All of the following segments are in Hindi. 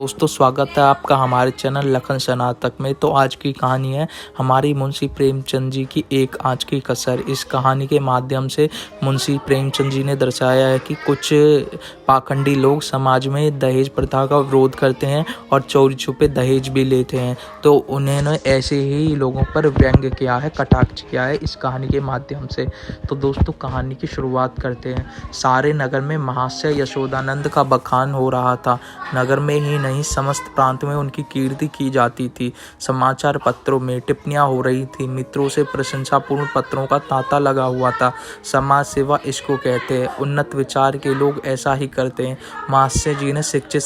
दोस्तों स्वागत है आपका हमारे चैनल लखन स्नातक में। तो आज की कहानी है हमारी मुंशी प्रेमचंद जी की एक आँच की कसर। इस कहानी के माध्यम से मुंशी प्रेमचंद जी ने दर्शाया है कि कुछ पाखंडी लोग समाज में दहेज प्रथा का विरोध करते हैं और चोरी छुपे दहेज भी लेते हैं। तो उन्होंने ऐसे ही लोगों पर व्यंग्य किया है, कटाक्ष किया है इस कहानी के माध्यम से। तो दोस्तों कहानी की शुरुआत करते हैं। सारे नगर में महाशय यशोदानंद का बखान हो रहा था। नगर में ही नहीं समस्त प्रांत में उनकी कीर्ति की जाती थी। समाचार पत्रों में टिप्पणियां हो रही थी। मित्रों से प्रशंसापूर्ण पत्रों का तांता लगा हुआ था। समाज सेवा इसको कहते हैं। उन्नत विचार के लोग ऐसा ही करते हैं। महाशय जी ने शिक्षित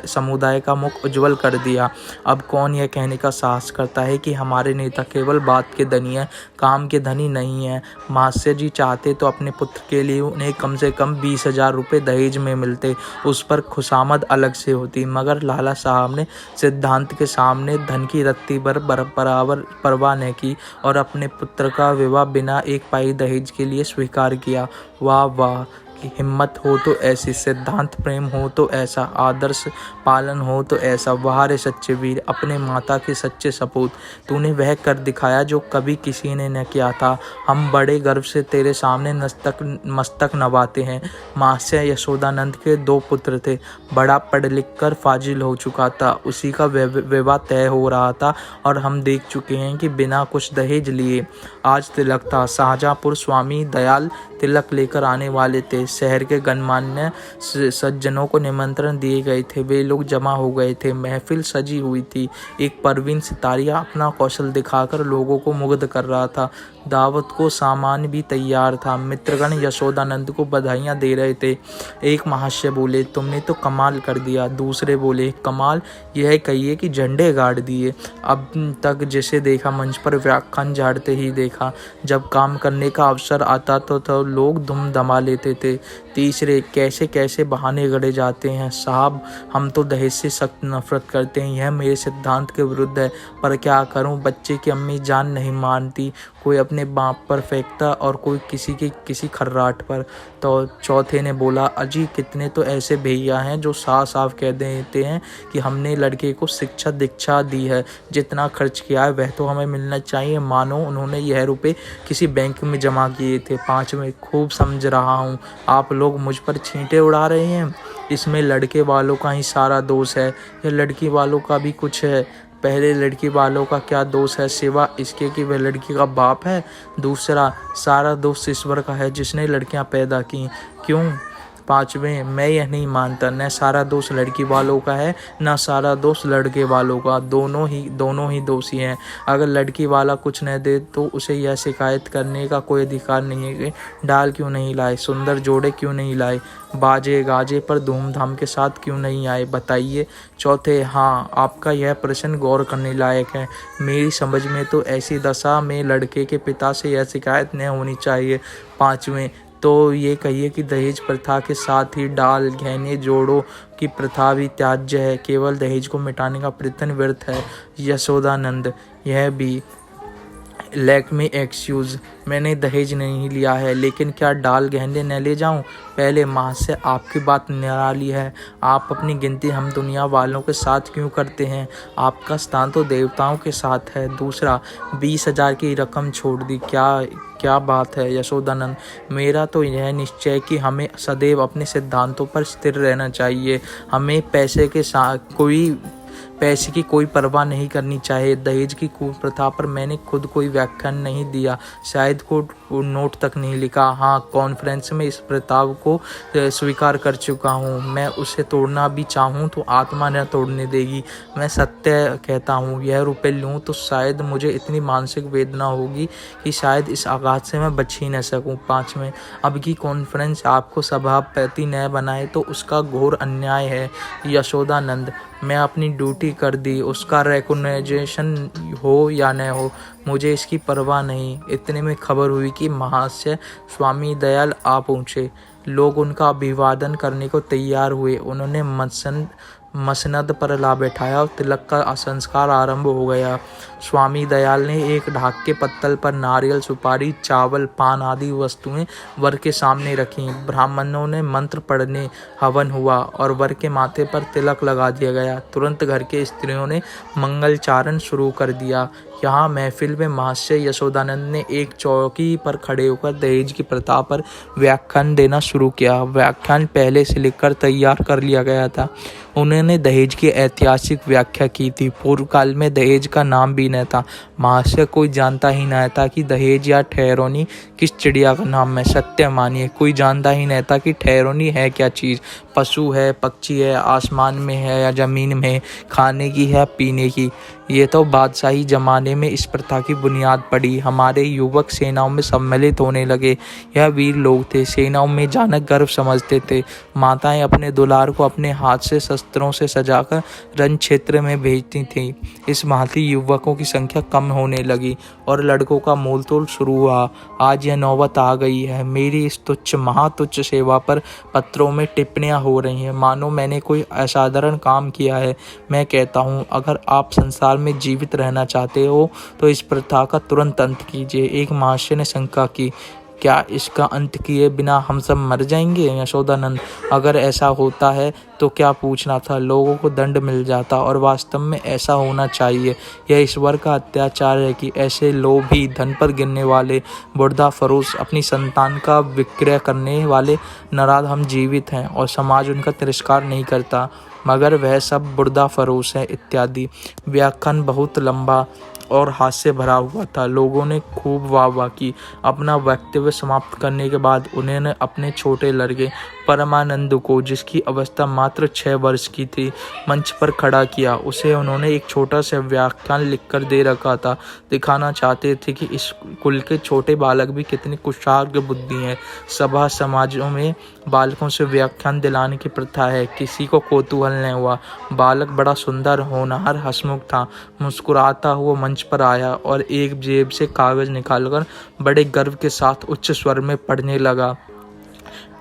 समुदाय का मुख उज्जवल कर दिया। अब कौन यह कहने का साहस करता है कि हमारे नेता केवल बात के धनी है, काम के धनी नहीं है। महाशय जी चाहते तो अपने पुत्र के लिए उन्हें कम से कम 20,000 रुपये दहेज में मिलते, उस पर खुशामद अलग से होती। मगर लाला साहब ने सिद्धांत के सामने धन की रत्ती भर बराबर परवाह न की और अपने पुत्र का विवाह बिना एक पाई दहेज के लिए स्वीकार किया। वाह वाह की हिम्मत हो तो ऐसी, सिद्धांत प्रेम हो तो ऐसा, आदर्श पालन हो तो ऐसा। वाह रे सच्चे वीर, अपने माता के सच्चे सपूत, तूने वह कर दिखाया जो कभी किसी ने न किया था। हम बड़े गर्व से तेरे सामने मस्तक नवाते हैं। महाशय यशोदानंद के 2 पुत्र थे। बड़ा पढ़ लिख कर फाजिल हो चुका था, उसी का विवाह तय हो रहा था और हम देख चुके हैं कि बिना कुछ दहेज लिए। आज तिलक था। शाहजहाँपुर स्वामी दयाल तिलक लेकर आने वाले थे। शहर के गणमान्य सज्जनों को निमंत्रण दिए गए थे। वे लोग जमा हो गए थे। महफिल सजी हुई थी। एक परवीन सितारिया अपना कौशल दिखाकर लोगों को मुग्ध कर रहा था। दावत को सामान भी तैयार था। मित्रगण यशोदानंद को बधाइयां दे रहे थे। एक महाशय बोले, तुमने तो कमाल कर दिया। दूसरे बोले, कमाल यह कहिए कि झंडे गाड़ दिए। अब तक जिसे देखा मंच पर व्याख्यान झाड़ते ही देखा। जब काम करने का अवसर आता तो लोग धूम धमा लेते थे। तीसरे, कैसे कैसे बहाने गढ़े जाते हैं। साहब, हम तो दहेज से सख्त नफरत करते हैं, यह मेरे सिद्धांत के विरुद्ध है, पर क्या करूं, बच्चे की अम्मी जान नहीं मानती। कोई अपने बाप पर फेंकता और कोई किसी खर्राट पर। तो चौथे ने बोला, अजी कितने तो ऐसे भैया हैं जो साफ साफ कह देते हैं कि हमने लड़के को शिक्षा दीक्षा दी है, जितना खर्च किया है वह तो हमें मिलना चाहिए, मानो उन्होंने यह रुपए किसी बैंक में जमा किए थे। 5वें, खूब समझ रहा हूँ, आप लोग मुझ पर छींटे उड़ा रहे हैं। इसमें लड़के वालों का ही सारा दोष है या लड़की वालों का भी कुछ है? पहले, लड़की वालों का क्या दोष है सिवा इसके कि वह लड़की का बाप है? दूसरा, सारा दोष ईश्वर का है जिसने लड़कियां पैदा की। क्यों? 5वें, मैं यह नहीं मानता, न सारा दोष लड़की वालों का है न सारा दोष लड़के वालों का। दोनों ही दोषी हैं। अगर लड़की वाला कुछ न दे तो उसे यह शिकायत करने का कोई अधिकार नहीं है कि डाल क्यों नहीं लाए, सुंदर जोड़े क्यों नहीं लाए, बाजे गाजे पर धूमधाम के साथ क्यों नहीं आए, बताइए। चौथे, हाँ, आपका यह प्रश्न गौर करने लायक है। मेरी समझ में तो ऐसी दशा में लड़के के पिता से यह शिकायत न होनी चाहिए। 5वें, तो ये कहिए कि दहेज प्रथा के साथ ही डाल गहने जोड़ों की प्रथा भी त्याज्य है, केवल दहेज को मिटाने का प्रयत्न व्यर्थ है। यशोदानंद, यह भी लैक में एक्सक्यूज, मैंने दहेज नहीं लिया है, लेकिन क्या डाल गहने न ले जाऊं? पहले, महाशय आपकी बात निराली है। आप अपनी गिनती हम दुनिया वालों के साथ क्यों करते हैं? आपका स्थान तो देवताओं के साथ है। दूसरा, 20,000 की रकम छोड़ दी, क्या बात है? यशोदानंद, मेरा तो यह निश्चय कि हमें सदैव अपने सिद्धांतों पर स्थिर रहना चाहिए। हमें पैसे की कोई परवाह नहीं करनी चाहिए। दहेज की कुप्रथा पर मैंने खुद कोई व्याख्यान नहीं दिया, शायद को नोट तक नहीं लिखा। हाँ, कॉन्फ्रेंस में इस प्रस्ताव को स्वीकार कर चुका हूँ। मैं उसे तोड़ना भी चाहूँ तो आत्मा न तोड़ने देगी। मैं सत्य कहता हूँ, यह रुपये लूँ तो शायद मुझे इतनी मानसिक वेदना होगी कि शायद इस आघात से मैं बच ही न सकूँ। 5वें, अब की कॉन्फ्रेंस आपको सभापति न बनाए तो उसका घोर अन्याय है। यशोदानंद, मैं अपनी ड्यूटी कर दी, उसका रिकॉग्निशन हो या न हो मुझे इसकी परवाह नहीं। इतने में खबर हुई कि महाशय स्वामी दयाल आ पहुँचे। लोग उनका अभिवादन करने को तैयार हुए। उन्होंने मसनद पर ला बैठाया और तिलक का संस्कार आरंभ हो गया। स्वामी दयाल ने एक ढाक के पत्तल पर नारियल, सुपारी, चावल, पान आदि वस्तुएं वर के सामने रखीं। ब्राह्मणों ने मंत्र पढ़ने, हवन हुआ और वर के माथे पर तिलक लगा दिया गया। तुरंत घर के स्त्रियों ने मंगलचारण शुरू कर दिया। यहाँ महफिल में महर्षि यशोदानंद ने एक चौकी पर खड़े होकर दहेज की प्रथा पर व्याख्यान देना शुरू किया। व्याख्यान पहले से लिखकर तैयार कर लिया गया था। उन्होंने दहेज की ऐतिहासिक व्याख्या की थी। पूर्व काल में दहेज का नाम भी न था। महर्षि कोई जानता ही न था कि दहेज या ठहरोनी किस चिड़िया का नाम है। सत्य मानिए, कोई जानता ही न था कि ठहरोनी है क्या चीज़। पशु है, पक्षी है, आसमान में है या ज़मीन में, खाने की है, पीने की। ये तो बादशाही ज़माने में इस प्रथा की बुनियाद पड़ी। हमारे युवक सेनाओं में सम्मिलित होने लगे। यह वीर लोग थे, सेनाओं में जाना गर्व समझते थे। माताएं अपने दुलार को अपने हाथ से शस्त्रों से सजाकर रण क्षेत्र में भेजती थीं। इस भांति युवकों की संख्या कम होने लगी और लड़कों का मोलतोल शुरू हुआ। आज यह नौबत आ गई है। मेरी इस तुच्छ महातुच्छ सेवा पर पत्रों में टिप्पणियां हो रही हैं, मानो मैंने कोई असाधारण काम किया है। मैं कहता हूँ, अगर आप संसार में जीवित रहना चाहते हो तो इस प्रथा का तुरंत अंत कीजिए। एक महर्षि ने शंका की, क्या इसका अंत किए बिना हम सब मर जाएंगे? यशोदानंद, अगर ऐसा होता है तो क्या पूछना था, लोगों को दंड मिल जाता और वास्तव में ऐसा होना चाहिए। यह ईश्वर का अत्याचार है कि ऐसे लोभी, धन पर गिरने वाले, बुर्दा फरोश, अपनी संतान का विक्रय करने वाले नराधम जीवित हैं और समाज उनका तिरस्कार नहीं करता, मगर वह सब बुर्दा फरोश है इत्यादि। व्याख्यान बहुत लंबा और हास्य भरा हुआ था। लोगों ने खूब वाह की। अपना वक्तव्य समाप्त करने के बाद उन्होंने अपने छोटे लड़के परमानंद को, जिसकी अवस्था मात्र 6 वर्ष की थी, मंच पर खड़ा किया। उसे उन्होंने एक छोटा सा व्याख्यान लिखकर दे रखा था। दिखाना चाहते थे कि इस कुल के छोटे बालक भी कितनी कुशाग्र बुद्धि हैं। सभा समाजों में बालकों से व्याख्यान दिलाने की प्रथा है। किसी को कौतूहल नहीं हुआ। बालक बड़ा सुंदर, होनहार, हंसमुख था। मुस्कुराता हुआ मंच पर आया और एक जेब से कागज निकालकर बड़े गर्व के साथ उच्च स्वर में पढ़ने लगा।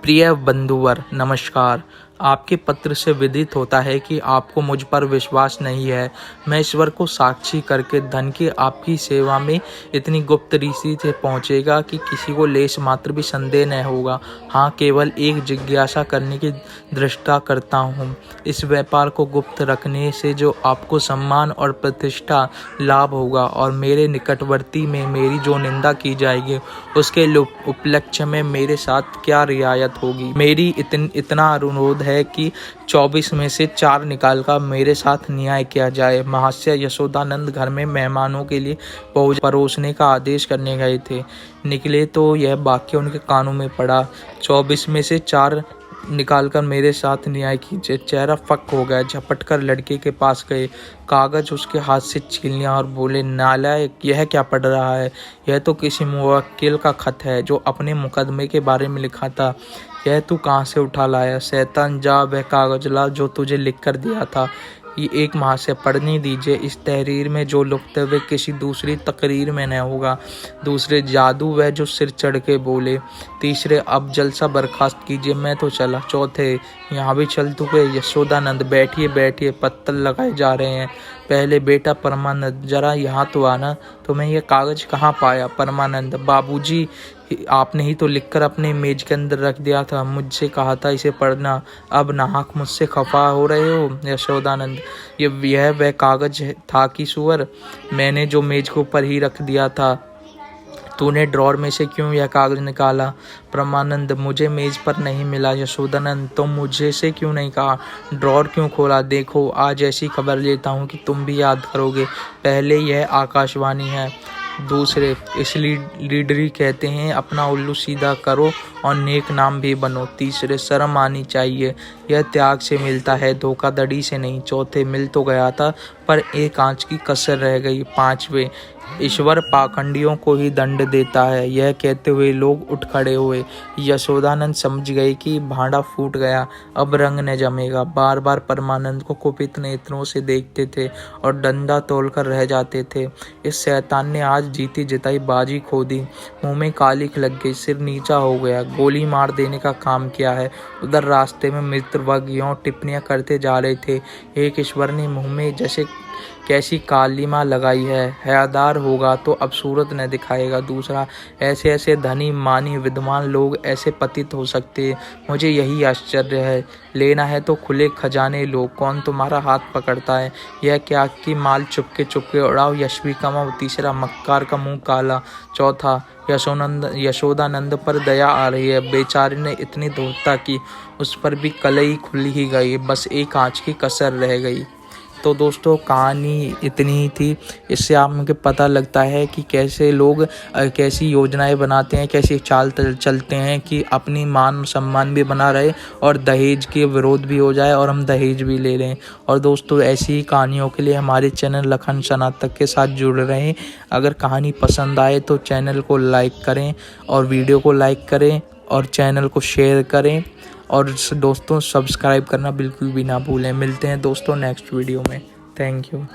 प्रिय बंधुवर, नमस्कार। आपके पत्र से विदित होता है कि आपको मुझ पर विश्वास नहीं है। मैं ईश्वर को साक्षी करके धन की आपकी सेवा में इतनी गुप्त रीति से पहुंचेगा कि किसी को लेश मात्र भी संदेह न होगा। हाँ, केवल एक जिज्ञासा करने की दृष्टा करता हूँ। इस व्यापार को गुप्त रखने से जो आपको सम्मान और प्रतिष्ठा लाभ होगा और मेरे निकटवर्ती में मेरी जो निंदा की जाएगी उसके उपलक्ष्य में मेरे साथ क्या रियायत होगी। मेरी इतना अनुरोध है कि 24 में से 4 निकालकर मेरे साथ न्याय किया जाए। महर्षि यशोदानंद घर में मेहमानों के लिए भोजन परोसने का आदेश करने गए थे। निकले तो यह वाक्य उनके कानों में पड़ा, 24 में से 4 निकालकर मेरे साथ न्याय कीजिए। चेहरा फक हो गया। झपट कर लड़के के पास गए, कागज उसके हाथ से छीन लिया और बोले, नालायक, यह क्या पढ़ रहा है? यह तो किसी मुवक्किल का खत है जो अपने मुकदमे के बारे में लिखा था। यह तू कहाँ से उठा लाया? शैतान, जा वह कागज ला जो तुझे लिख कर दिया था। ये एक माह से पढ़ने दीजिए। इस तहरीर में जो लिखते हुए किसी दूसरी तकरीर में न होगा। दूसरे, जादू वह जो सिर चढ़ के बोले। तीसरे, अब जलसा बर्खास्त कीजिए, मैं तो चला। चौथे, यहाँ भी चल चुके। यशोदानंद, बैठिए बैठिए, पत्तल लगाए जा रहे हैं। पहले, बेटा परमानंद, जरा यहाँ तो आना। तुम्हें यह कागज कहाँ पाया? परमानंद, बाबूजी, आपने ही तो लिखकर अपने मेज के अंदर रख दिया था। मुझसे कहा था इसे पढ़ना। अब नाहक मुझसे खफा हो रहे हो? यशोदानंद, यह वह कागज था कि सुअर, मैंने जो मेज के ऊपर ही रख दिया था। तूने ड्रॉर में से क्यों यह कागज निकाला? परमानंद, मुझे मेज पर नहीं मिला। यशोदानंद, तो मुझे से क्यों नहीं कहा? ड्रॉर क्यों खोला? देखो, आज ऐसी खबर लेता हूँ कि तुम भी याद करोगे। पहले, यह आकाशवाणी है। दूसरे, इसलिए लीडरी कहते हैं, अपना उल्लू सीधा करो और नेक नाम भी बनो। तीसरे, शर्म आनी चाहिए, यह त्याग से मिलता है, धोखाधड़ी से नहीं। चौथे, मिल तो गया था पर एक आंच की कसर रह गई। पांचवे, ईश्वर पाखंडियों को ही दंड देता है। यह कहते हुए लोग उठ खड़े हुए। यशोदानंद समझ गए कि भांडा फूट गया, अब रंग न जमेगा। बार बार परमानंद को कुपित नेत्रों से देखते थे और डंडा तोलकर रह जाते थे। इस शैतान ने आज जीती जिताई बाजी खो दी। मुंह में कालिख लग गई, सिर नीचा हो गया, गोली मार देने का काम किया है। उधर रास्ते में मित्र वर्ग यों टिप्पणियां करते जा रहे थे। एक ईश्वर ने मुंह में जैसे कैसी कालिमा लगाई है, हयादार होगा तो अब सूरत न दिखाएगा। दूसरा, ऐसे ऐसे धनी मानी विद्वान लोग ऐसे पतित हो सकते हैं, मुझे यही आश्चर्य है। लेना है तो खुले खजाने लो, कौन तुम्हारा हाथ पकड़ता है। यह क्या कि माल चुपके चुपके उड़ाओ, यश कमाओ। तीसरा, मक्कार का मुंह काला। चौथा, यशोदानंद पर दया आ रही है, बेचारे ने इतनी धूर्तता की, उस पर भी कलई खुल ही गई, बस एक आँच की कसर रह गई। तो दोस्तों कहानी इतनी ही थी। इससे आपको पता लगता है कि कैसे लोग कैसी योजनाएं बनाते हैं, कैसे चाल चलते हैं कि अपनी मान सम्मान भी बना रहे और दहेज के विरोध भी हो जाए और हम दहेज भी ले लें। और दोस्तों ऐसी ही कहानियों के लिए हमारे चैनल लखन स्नातक के साथ जुड़ रहें। अगर कहानी पसंद आए तो चैनल को लाइक करें और वीडियो को लाइक करें और चैनल को शेयर करें और दोस्तों सब्सक्राइब करना बिल्कुल भी ना भूलें। मिलते हैं दोस्तों नेक्स्ट वीडियो में। Thank you.